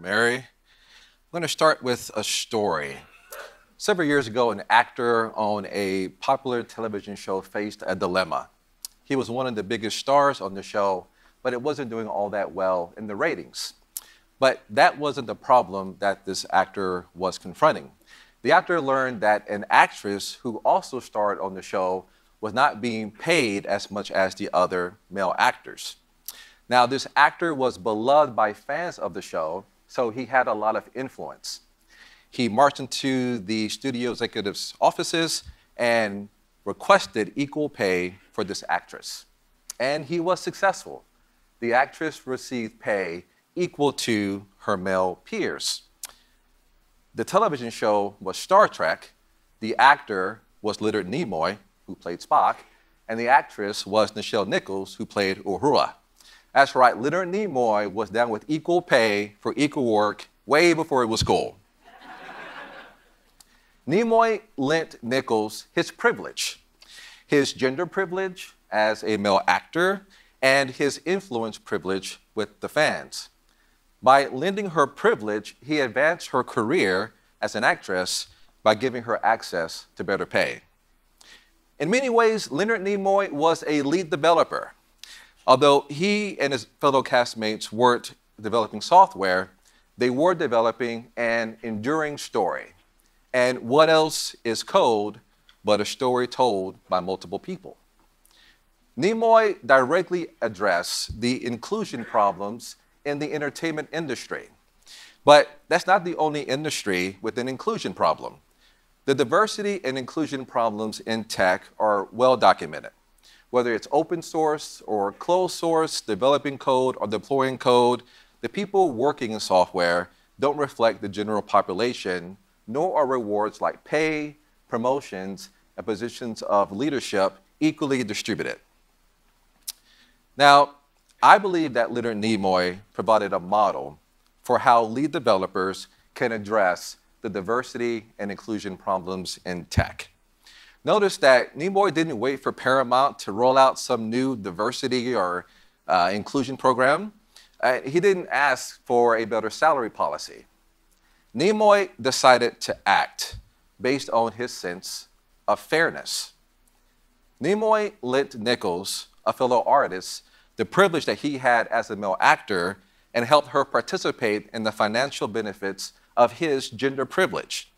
Mary. I'm going to start with a story. Several years ago, an actor on a popular television show faced a dilemma. He was one of the biggest stars on the show, but it wasn't doing all that well in the ratings. But that wasn't the problem that this actor was confronting. The actor learned that an actress who also starred on the show was not being paid as much as the other male actors. Now, this actor was beloved by fans of the show, so he had a lot of influence. He marched into the studio executive's offices and requested equal pay for this actress. And he was successful. The actress received pay equal to her male peers. The television show was Star Trek. The actor was Leonard Nimoy, who played Spock, and the actress was Nichelle Nichols, who played Uhura. That's right, Leonard Nimoy was down with equal pay for equal work way before it was cool. Nimoy lent Nichols his privilege, his gender privilege as a male actor, and his influence privilege with the fans. By lending her privilege, he advanced her career as an actress by giving her access to better pay. In many ways, Leonard Nimoy was a lead developer. Although he and his fellow castmates weren't developing software, they were developing an enduring story. And what else is code but a story told by multiple people? Nimoy directly addressed the inclusion problems in the entertainment industry. But that's not the only industry with an inclusion problem. The diversity and inclusion problems in tech are well documented. Whether it's open source or closed source, developing code or deploying code, the people working in software don't reflect the general population, nor are rewards like pay, promotions, and positions of leadership equally distributed. Now, I believe that Leonard Nimoy provided a model for how lead developers can address the diversity and inclusion problems in tech. Notice that Nimoy didn't wait for Paramount to roll out some new diversity or inclusion program. He didn't ask for a better salary policy. Nimoy decided to act based on his sense of fairness. Nimoy lent Nichols, a fellow artist, the privilege that he had as a male actor and helped her participate in the financial benefits of his gender privilege.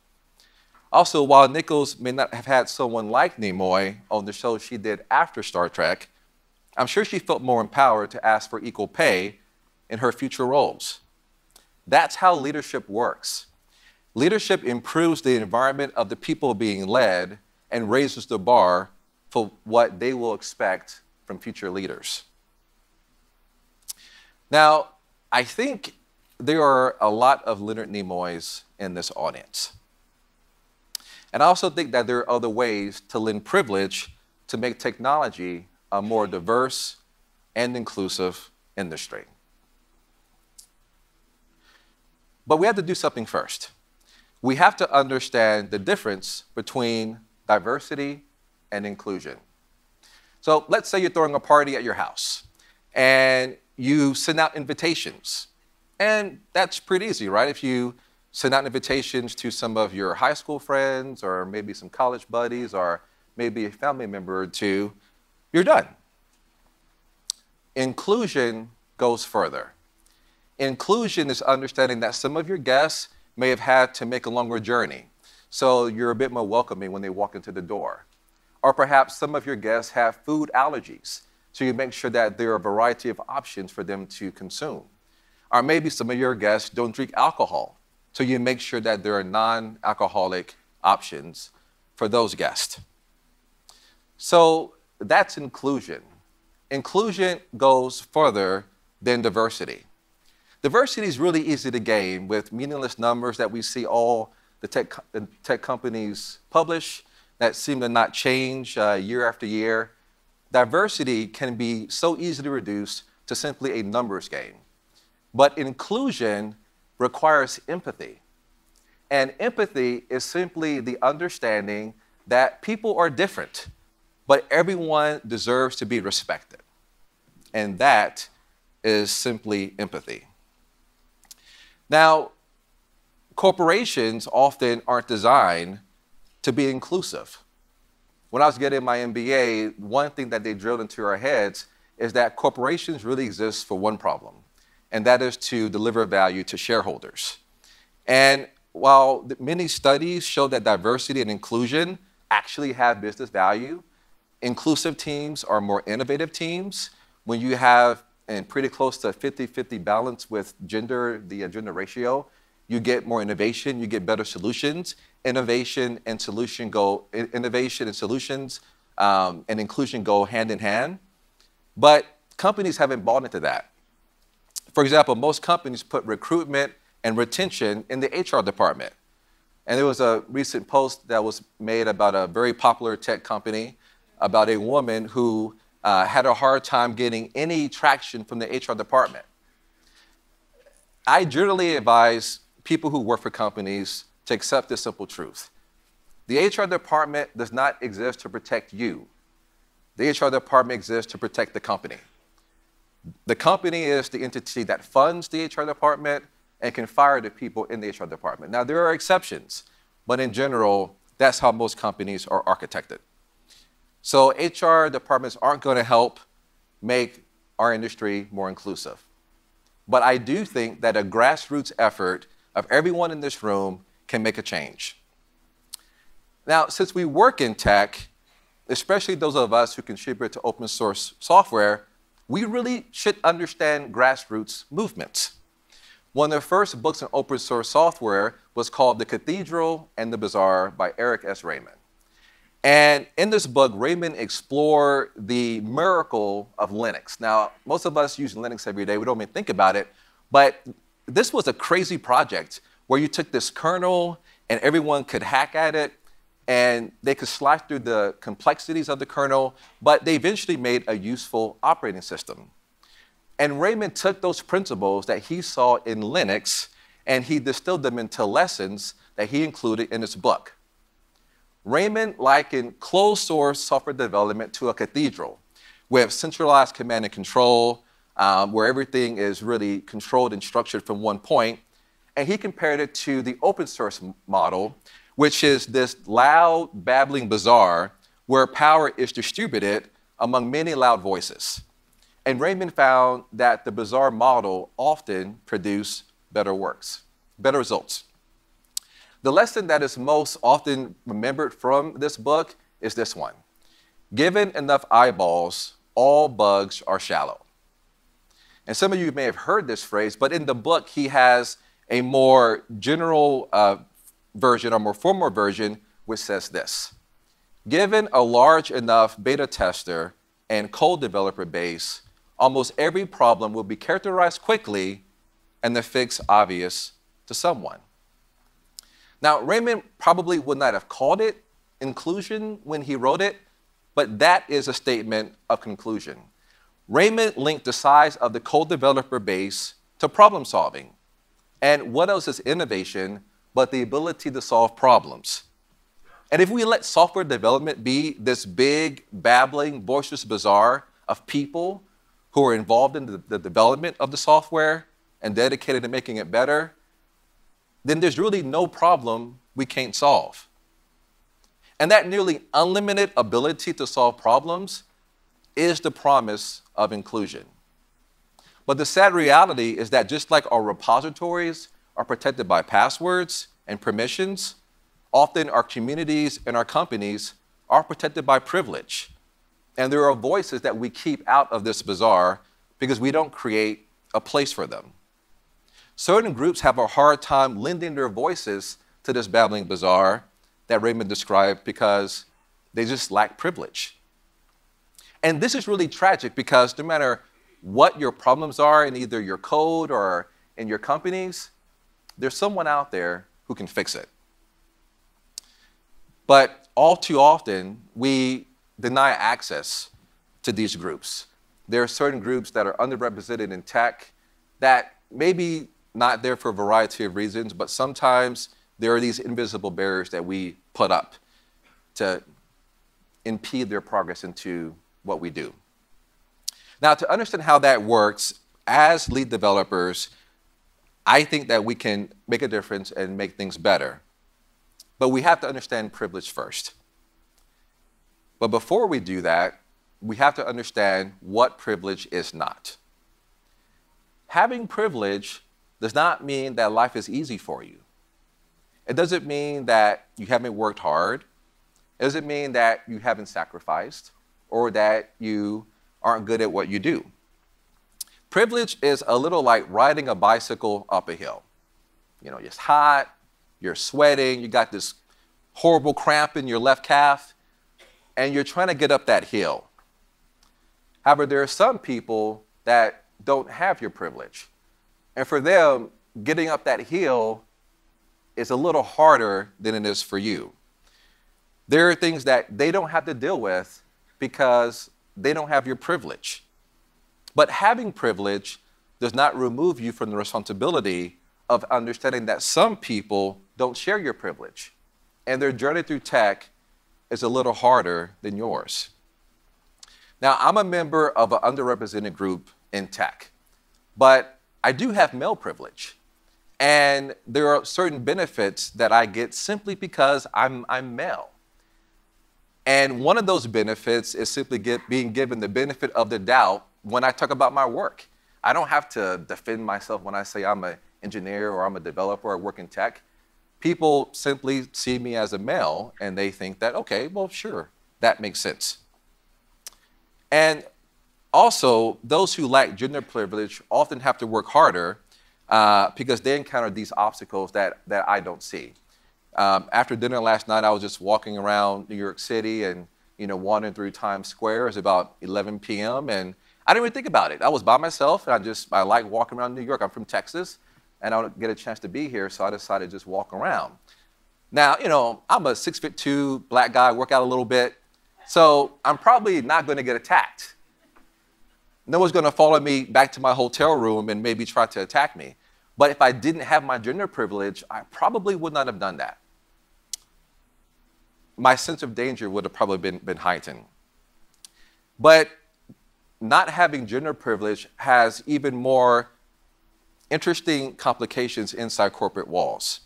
Also, while Nichols may not have had someone like Nimoy on the show she did after Star Trek, I'm sure she felt more empowered to ask for equal pay in her future roles. That's how leadership works. Leadership improves the environment of the people being led and raises the bar for what they will expect from future leaders. Now, I think there are a lot of Leonard Nimoys in this audience. And I also think that there are other ways to lend privilege to make technology a more diverse and inclusive industry. But we have to do something first. We have to understand the difference between diversity and inclusion. So let's say you're throwing a party at your house and you send out invitations. And that's pretty easy, right? If you send out invitations to some of your high school friends or maybe some college buddies or maybe a family member or two, you're done. Inclusion goes further. Inclusion is understanding that some of your guests may have had to make a longer journey, so you're a bit more welcoming when they walk into the door. Or perhaps some of your guests have food allergies, so you make sure that there are a variety of options for them to consume. Or maybe some of your guests don't drink alcohol, so you make sure that there are non-alcoholic options for those guests. So that's inclusion. Inclusion goes further than diversity. Diversity is really easy to gain with meaningless numbers that we see all the tech companies publish that seem to not change year after year. Diversity can be so easily reduced to simply a numbers game. But inclusion requires empathy. And empathy is simply the understanding that people are different, but everyone deserves to be respected. And that is simply empathy. Now, corporations often aren't designed to be inclusive. When I was getting my MBA, one thing that they drilled into our heads is that corporations really exist for one problem, and that is to deliver value to shareholders. And while many studies show that diversity and inclusion actually have business value, inclusive teams are more innovative teams. When you have and pretty close to 50-50 balance with the gender ratio, you get more innovation, you get better solutions. Innovation and solutions and inclusion go hand in hand. But companies haven't bought into that. For example, most companies put recruitment and retention in the HR department. And there was a recent post that was made about a very popular tech company about a woman who had a hard time getting any traction from the HR department. I generally advise people who work for companies to accept this simple truth. The HR department does not exist to protect you. The HR department exists to protect the company. The company is the entity that funds the HR department and can fire the people in the HR department. Now, there are exceptions, but in general, that's how most companies are architected. So HR departments aren't going to help make our industry more inclusive. But I do think that a grassroots effort of everyone in this room can make a change. Now, since we work in tech, especially those of us who contribute to open source software, we really should understand grassroots movements. One of the first books on open source software was called The Cathedral and the Bazaar by Eric S. Raymond. And in this book, Raymond explored the miracle of Linux. Now, most of us use Linux every day. We don't even think about it. But this was a crazy project where you took this kernel and everyone could hack at it and they could slice through the complexities of the kernel, but they eventually made a useful operating system. And Raymond took those principles that he saw in Linux and he distilled them into lessons that he included in his book. Raymond likened closed source software development to a cathedral with centralized command and control, where everything is really controlled and structured from one point. And he compared it to the open source model, which is this loud, babbling bazaar where power is distributed among many loud voices. And Raymond found that the bazaar model often produced better results. The lesson that is most often remembered from this book is this one. Given enough eyeballs, all bugs are shallow. And some of you may have heard this phrase, but in the book, he has a more general version, or more formal version, which says this. Given a large enough beta tester and code developer base, almost every problem will be characterized quickly and the fix obvious to someone. Now, Raymond probably would not have called it inclusion when he wrote it, but that is a statement of conclusion. Raymond linked the size of the code developer base to problem solving. And what else is innovation but the ability to solve problems? And if we let software development be this big, babbling, boisterous bazaar of people who are involved in the development of the software and dedicated to making it better, then there's really no problem we can't solve. And that nearly unlimited ability to solve problems is the promise of inclusion. But the sad reality is that just like our repositories are protected by passwords and permissions, often our communities and our companies are protected by privilege. And there are voices that we keep out of this bazaar because we don't create a place for them. Certain groups have a hard time lending their voices to this babbling bazaar that Raymond described because they just lack privilege. And this is really tragic because no matter what your problems are in either your code or in your companies, there's someone out there who can fix it. But all too often, we deny access to these groups. There are certain groups that are underrepresented in tech that maybe not there for a variety of reasons, but sometimes there are these invisible barriers that we put up to impede their progress into what we do. Now, to understand how that works, as lead developers, I think that we can make a difference and make things better. But we have to understand privilege first. But before we do that, we have to understand what privilege is not. Having privilege does not mean that life is easy for you. It doesn't mean that you haven't worked hard. It doesn't mean that you haven't sacrificed or that you aren't good at what you do. Privilege is a little like riding a bicycle up a hill. You know, it's hot, you're sweating, you got this horrible cramp in your left calf, and you're trying to get up that hill. However, there are some people that don't have your privilege. And for them, getting up that hill is a little harder than it is for you. There are things that they don't have to deal with because they don't have your privilege. But having privilege does not remove you from the responsibility of understanding that some people don't share your privilege, and their journey through tech is a little harder than yours. Now, I'm a member of an underrepresented group in tech, but I do have male privilege. And there are certain benefits that I get simply because I'm male. And one of those benefits is simply being given the benefit of the doubt when I talk about my work. I don't have to defend myself when I say I'm an engineer or I'm a developer or work in tech. People simply see me as a male and they think that, okay, well, sure, that makes sense. And also, those who lack gender privilege often have to work harder because they encounter these obstacles that I don't see. After dinner last night, I was just walking around New York City and wandering through Times Square. It was about 11 p.m. and I didn't even think about it. I was by myself and I like walking around New York. I'm from Texas and I don't get a chance to be here, so I decided to just walk around. Now, I'm a 6'2" black guy, work out a little bit, so I'm probably not going to get attacked. No one's going to follow me back to my hotel room and maybe try to attack me. But if I didn't have my gender privilege, I probably would not have done that. My sense of danger would have probably been heightened. But not having gender privilege has even more interesting complications inside corporate walls.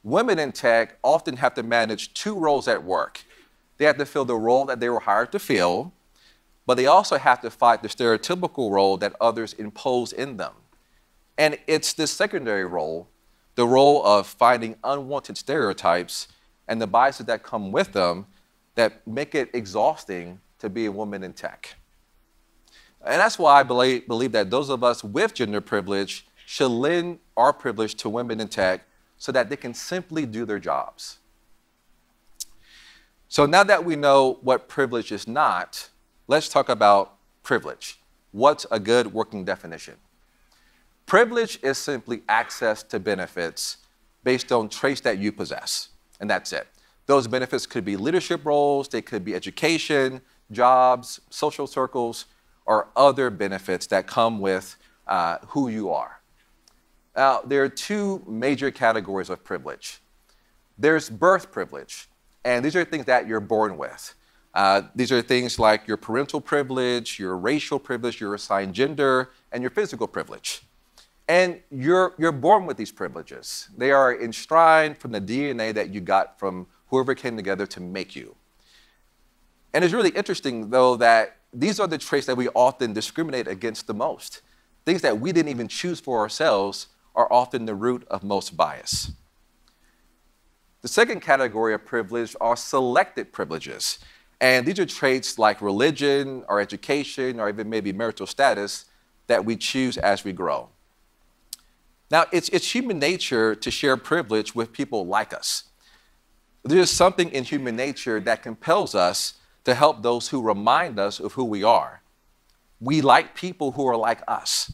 Women in tech often have to manage two roles at work. They have to fill the role that they were hired to fill, but they also have to fight the stereotypical role that others impose in them. And it's this secondary role, the role of finding unwanted stereotypes and the biases that come with them, that make it exhausting to be a woman in tech. And that's why I believe that those of us with gender privilege should lend our privilege to women in tech so that they can simply do their jobs. So now that we know what privilege is not, let's talk about privilege. What's a good working definition? Privilege is simply access to benefits based on traits that you possess, and that's it. Those benefits could be leadership roles, they could be education, jobs, social circles, or other benefits that come with who you are. Now, there are two major categories of privilege. There's birth privilege, and these are things that you're born with. These are things like your parental privilege, your racial privilege, your assigned gender, and your physical privilege. And you're born with these privileges. They are enshrined from the DNA that you got from whoever came together to make you. And it's really interesting, though, that these are the traits that we often discriminate against the most. Things that we didn't even choose for ourselves are often the root of most bias. The second category of privilege are selected privileges. And these are traits like religion or education or even maybe marital status that we choose as we grow. Now, it's human nature to share privilege with people like us. There's something in human nature that compels us to help those who remind us of who we are. We like people who are like us.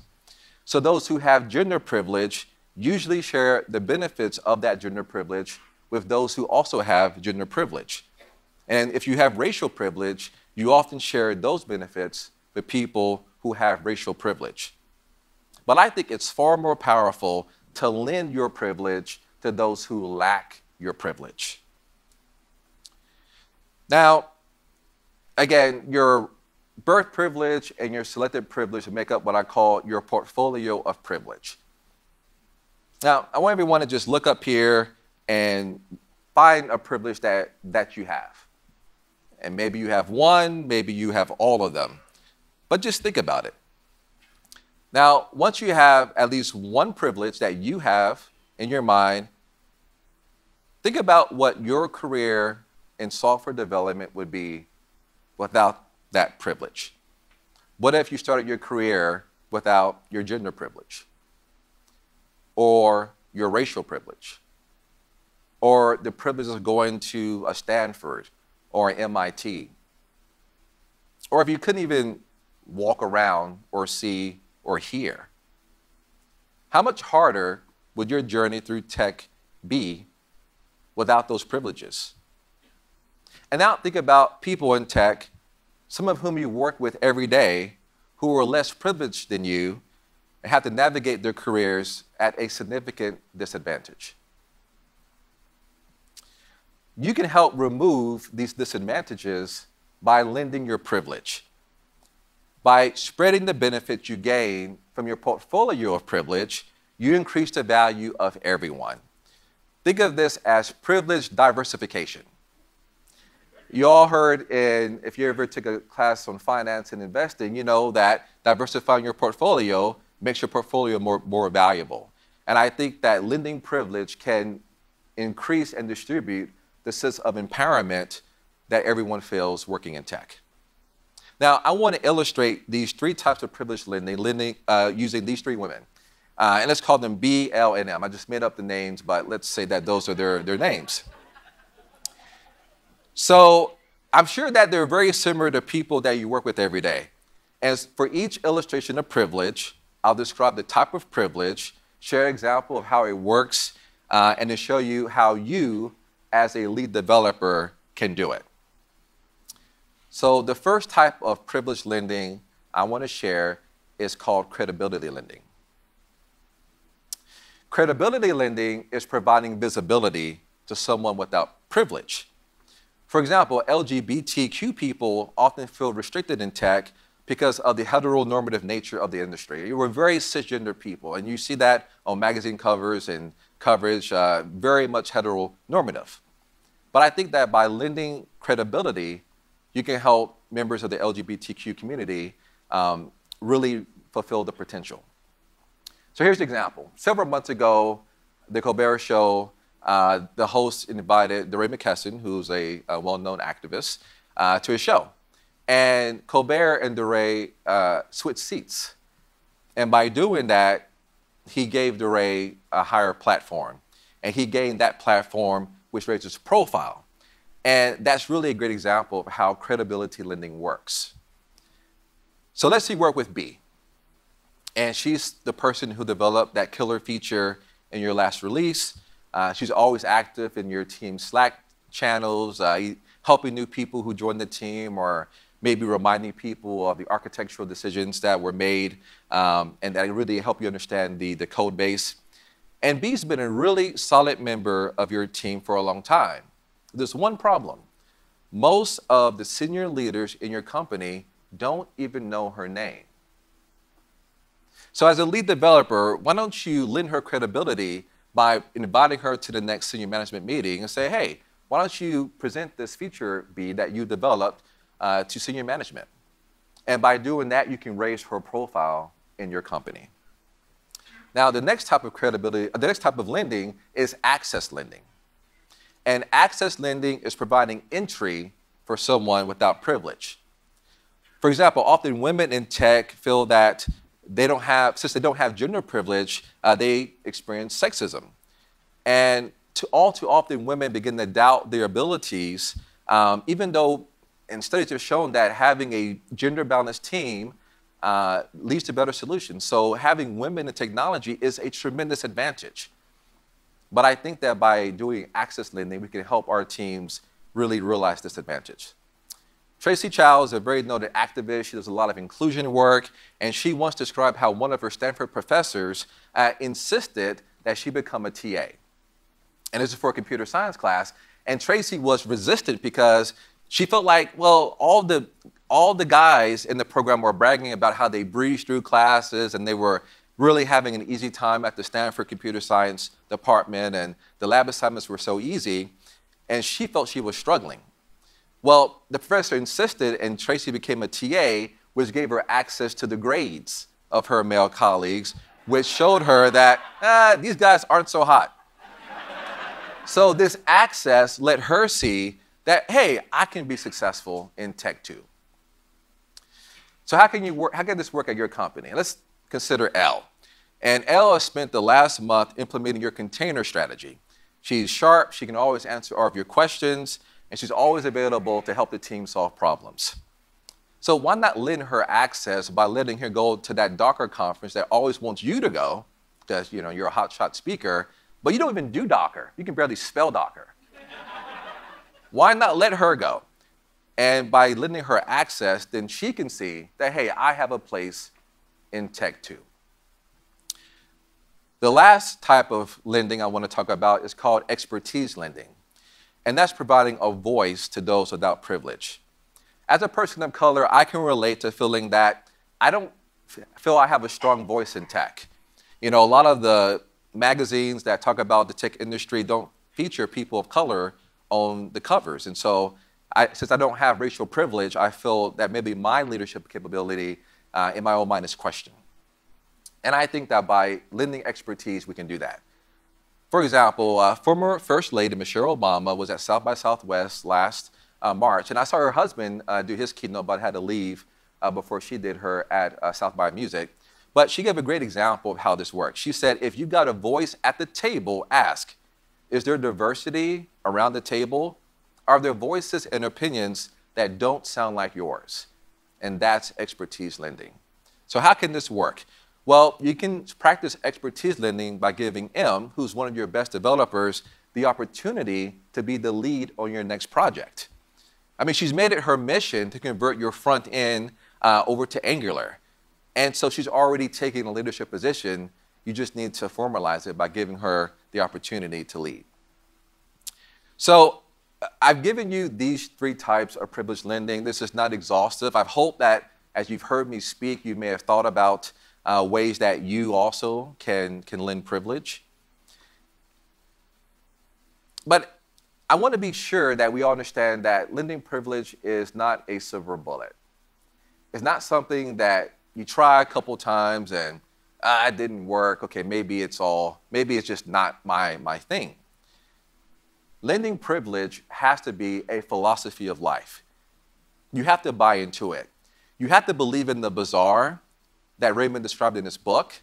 So those who have gender privilege usually share the benefits of that gender privilege with those who also have gender privilege. And if you have racial privilege, you often share those benefits with people who have racial privilege. But I think it's far more powerful to lend your privilege to those who lack your privilege. Now, again, your birth privilege and your selected privilege make up what I call your portfolio of privilege. Now, I want everyone to just look up here and find a privilege that you have. And maybe you have one, maybe you have all of them. But just think about it. Now, once you have at least one privilege that you have in your mind, think about what your career in software development would be without that privilege. What if you started your career without your gender privilege? Or your racial privilege? Or the privilege of going to a Stanford or an MIT? Or if you couldn't even walk around or see or hear? How much harder would your journey through tech be without those privileges? And now think about people in tech, some of whom you work with every day, who are less privileged than you and have to navigate their careers at a significant disadvantage. You can help remove these disadvantages by lending your privilege. By spreading the benefits you gain from your portfolio of privilege, you increase the value of everyone. Think of this as privilege diversification. You all heard, if you ever took a class on finance and investing, you know that diversifying your portfolio makes your portfolio more valuable. And I think that lending privilege can increase and distribute the sense of empowerment that everyone feels working in tech. Now, I want to illustrate these three types of privilege lending using these three women. And let's call them B, L, and M. I just made up the names, but let's say that those are their names. So I'm sure that they're very similar to people that you work with every day. And for each illustration of privilege, I'll describe the type of privilege, share an example of how it works, and then show you how you, as a lead developer, can do it. So the first type of privilege lending I want to share is called credibility lending. Credibility lending is providing visibility to someone without privilege. For example, LGBTQ people often feel restricted in tech because of the heteronormative nature of the industry. We're very cisgender people, and you see that on magazine covers and coverage, very much heteronormative. But I think that by lending credibility, you can help members of the LGBTQ community really fulfill the potential. So here's the example. Several months ago, the Colbert Show, the host invited DeRay McKesson, who's a well-known activist, to his show. And Colbert and DeRay switched seats. And by doing that, he gave DeRay a higher platform. And he gained that platform, which raised his profile. And that's really a great example of how credibility lending works. So let's see work with B. And she's the person who developed that killer feature in your last release. She's always active in your team Slack channels, helping new people who join the team, or maybe reminding people of the architectural decisions that were made, and that really help you understand the code base. And B's been a really solid member of your team for a long time. There's one problem. Most of the senior leaders in your company don't even know her name. So as a lead developer, why don't you lend her credibility by inviting her to the next senior management meeting and say, hey, why don't you present this feature, B, that you developed to senior management? And by doing that, you can raise her profile in your company. Now, the next type of credibility, the next type of lending is access lending. And access lending is providing entry for someone without privilege. For example, often women in tech feel that since they don't have gender privilege, they experience sexism. And all too often, women begin to doubt their abilities, even though studies have shown that having a gender-balanced team leads to better solutions. So having women in technology is a tremendous advantage. But I think that by doing access lending, we can help our teams really realize this advantage. Tracy Chow is a very noted activist. She does a lot of inclusion work, and she once described how one of her Stanford professors insisted that she become a TA. And this is for a computer science class. And Tracy was resistant because she felt like, well, all the guys in the program were bragging about how they breezed through classes and they were really having an easy time at the Stanford Computer Science department, and the lab assignments were so easy, and she felt she was struggling. Well, the professor insisted, and Tracy became a TA, which gave her access to the grades of her male colleagues, which showed her that these guys aren't so hot. So this access let her see that, hey, I can be successful in tech too. So how can this work at your company? Let's consider Elle. And Elle has spent the last month implementing your container strategy. She's sharp, she can always answer all of your questions, and she's always available to help the team solve problems. So why not lend her access by letting her go to that Docker conference that always wants you to go, because you're a hotshot speaker, but you don't even do Docker. You can barely spell Docker. Why not let her go? And by lending her access, then she can see that, hey, I have a place in tech too. The last type of lending I want to talk about is called expertise lending. And that's providing a voice to those without privilege. As a person of color, I can relate to feeling that I don't feel I have a strong voice in tech. A lot of the magazines that talk about the tech industry don't feature people of color on the covers. And so since I don't have racial privilege, I feel that maybe my leadership capability in my own mind is questioned. And I think that by lending expertise, we can do that. For example, former First Lady Michelle Obama was at South by Southwest last March, and I saw her husband do his keynote, but had to leave before she did her at South by Music. But she gave a great example of how this works. She said, if you've got a voice at the table, ask, is there diversity around the table? Are there voices and opinions that don't sound like yours? And that's expertise lending. So how can this work? Well, you can practice expertise lending by giving M, who's one of your best developers, the opportunity to be the lead on your next project. I mean, she's made it her mission to convert your front end over to Angular. And so she's already taking a leadership position. You just need to formalize it by giving her the opportunity to lead. So I've given you these 3 types of privileged lending. This is not exhaustive. I hope that as you've heard me speak, you may have thought about ways that you also can lend privilege. But I want to be sure that we all understand that lending privilege is not a silver bullet. It's not something that you try a couple times and it didn't work. Okay, maybe it's just not my thing. Lending privilege has to be a philosophy of life. You have to buy into it. You have to believe in the bizarre that Raymond described in his book.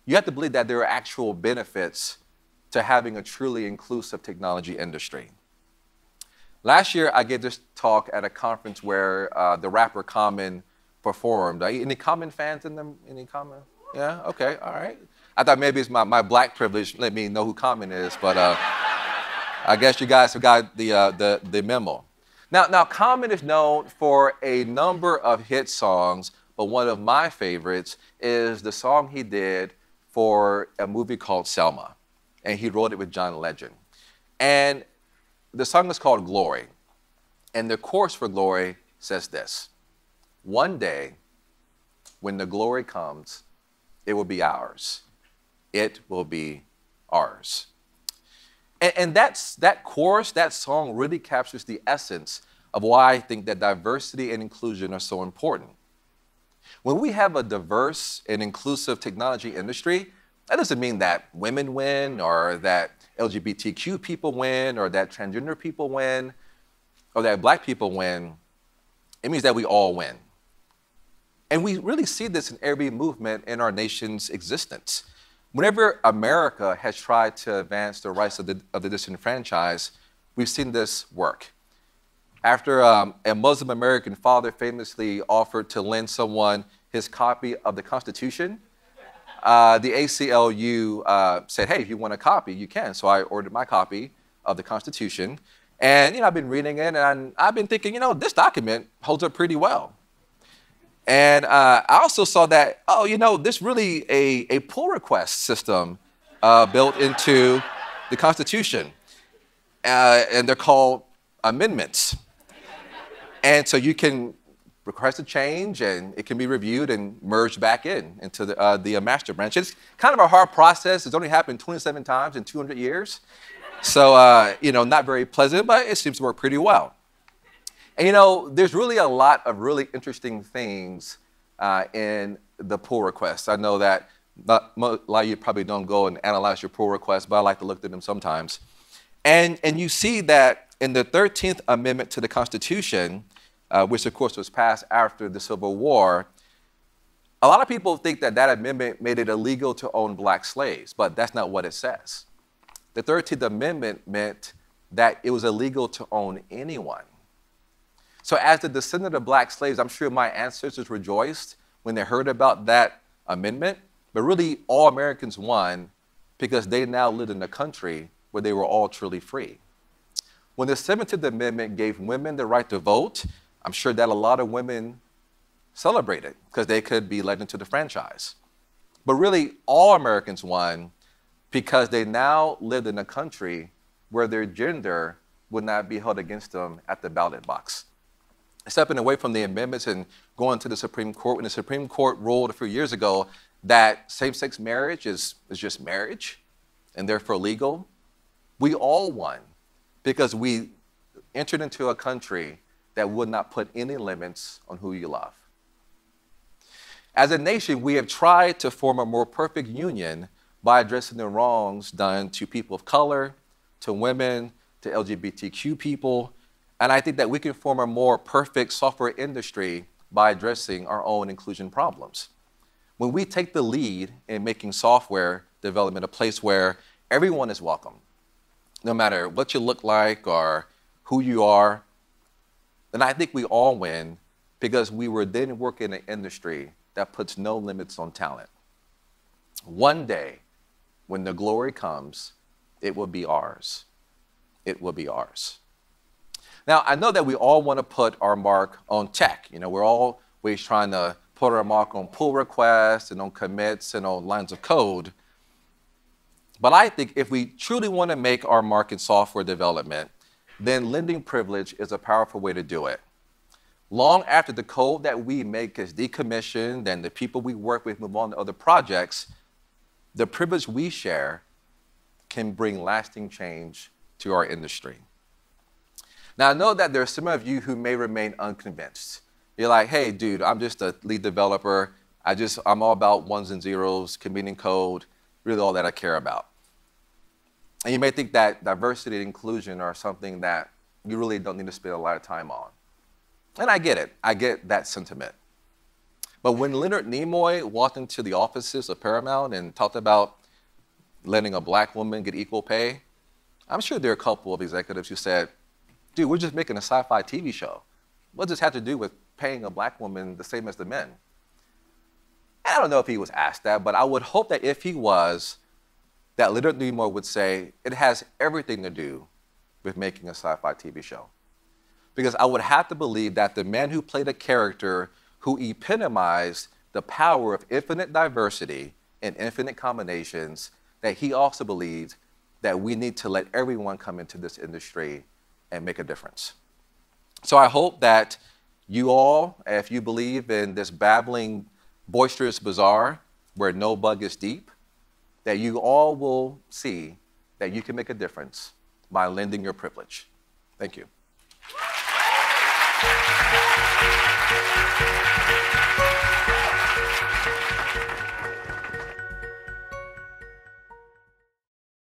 You have to believe that there are actual benefits to having a truly inclusive technology industry. Last year, I gave this talk at a conference where the rapper Common performed. Any Common fans in them? Any Common? Yeah, okay, all right. I thought maybe it's my black privilege let me know who Common is, but I guess you guys have got the memo. Now, Common is known for a number of hit songs, but one of my favorites is the song he did for a movie called Selma, and he wrote it with John Legend. And the song is called Glory, and the chorus for Glory says this: one day, when the glory comes, it will be ours. It will be ours. And that chorus, that song really captures the essence of why I think that diversity and inclusion are so important. When we have a diverse and inclusive technology industry, that doesn't mean that women win or that LGBTQ people win or that transgender people win or that black people win. It means that we all win. And we really see this in every movement in our nation's existence. Whenever America has tried to advance the rights of the disenfranchised, we've seen this work. After a Muslim American father famously offered to lend someone his copy of the Constitution, the ACLU said, hey, if you want a copy, you can. So I ordered my copy of the Constitution. And I've been reading it, and I've been thinking, this document holds up pretty well. And I also saw that, there's really a pull request system built into the Constitution. And they're called amendments. And so you can request a change, and it can be reviewed and merged back into the master branch. It's kind of a hard process. It's only happened 27 times in 200 years. So, not very pleasant, but it seems to work pretty well. And, there's really a lot of really interesting things in the pull requests. I know that a lot of you probably don't go and analyze your pull requests, but I like to look at them sometimes. And you see that in the 13th Amendment to the Constitution, which of course was passed after the Civil War, a lot of people think that that amendment made it illegal to own black slaves, but that's not what it says. The 13th Amendment meant that it was illegal to own anyone. So as the descendant of black slaves, I'm sure my ancestors rejoiced when they heard about that amendment, but really all Americans won because they now lived in a country where they were all truly free. When the 17th Amendment gave women the right to vote, I'm sure that a lot of women celebrated because they could be let into the franchise. But really, all Americans won because they now lived in a country where their gender would not be held against them at the ballot box. Stepping away from the amendments and going to the Supreme Court, when the Supreme Court ruled a few years ago that same-sex marriage is just marriage and therefore legal, we all won because we entered into a country that would not put any limits on who you love. As a nation, we have tried to form a more perfect union by addressing the wrongs done to people of color, to women, to LGBTQ people. And I think that we can form a more perfect software industry by addressing our own inclusion problems. When we take the lead in making software development a place where everyone is welcome, no matter what you look like or who you are, then I think we all win because we were then working in an industry that puts no limits on talent. One day, when the glory comes, it will be ours. It will be ours. Now, I know that we all want to put our mark on tech. We're always trying to put our mark on pull requests and on commits and on lines of code. But I think if we truly want to make our mark in software development, then lending privilege is a powerful way to do it. Long after the code that we make is decommissioned and the people we work with move on to other projects, the privilege we share can bring lasting change to our industry. Now, I know that there are some of you who may remain unconvinced. You're like, hey, dude, I'm just a lead developer. I'm all about ones and zeros, committing code, really all that I care about. And you may think that diversity and inclusion are something that you really don't need to spend a lot of time on. And I get it. I get that sentiment. But when Leonard Nimoy walked into the offices of Paramount and talked about letting a black woman get equal pay, I'm sure there are a couple of executives who said, dude, we're just making a sci-fi TV show. What does this have to do with paying a black woman the same as the men? And I don't know if he was asked that, but I would hope that if he was, that Leonard Nimoy would say, it has everything to do with making a sci-fi TV show. Because I would have to believe that the man who played a character who epitomized the power of infinite diversity and infinite combinations, that he also believed that we need to let everyone come into this industry and make a difference. So I hope that you all, if you believe in this babbling, boisterous bazaar where no bug is deep, that you all will see that you can make a difference by lending your privilege. Thank you.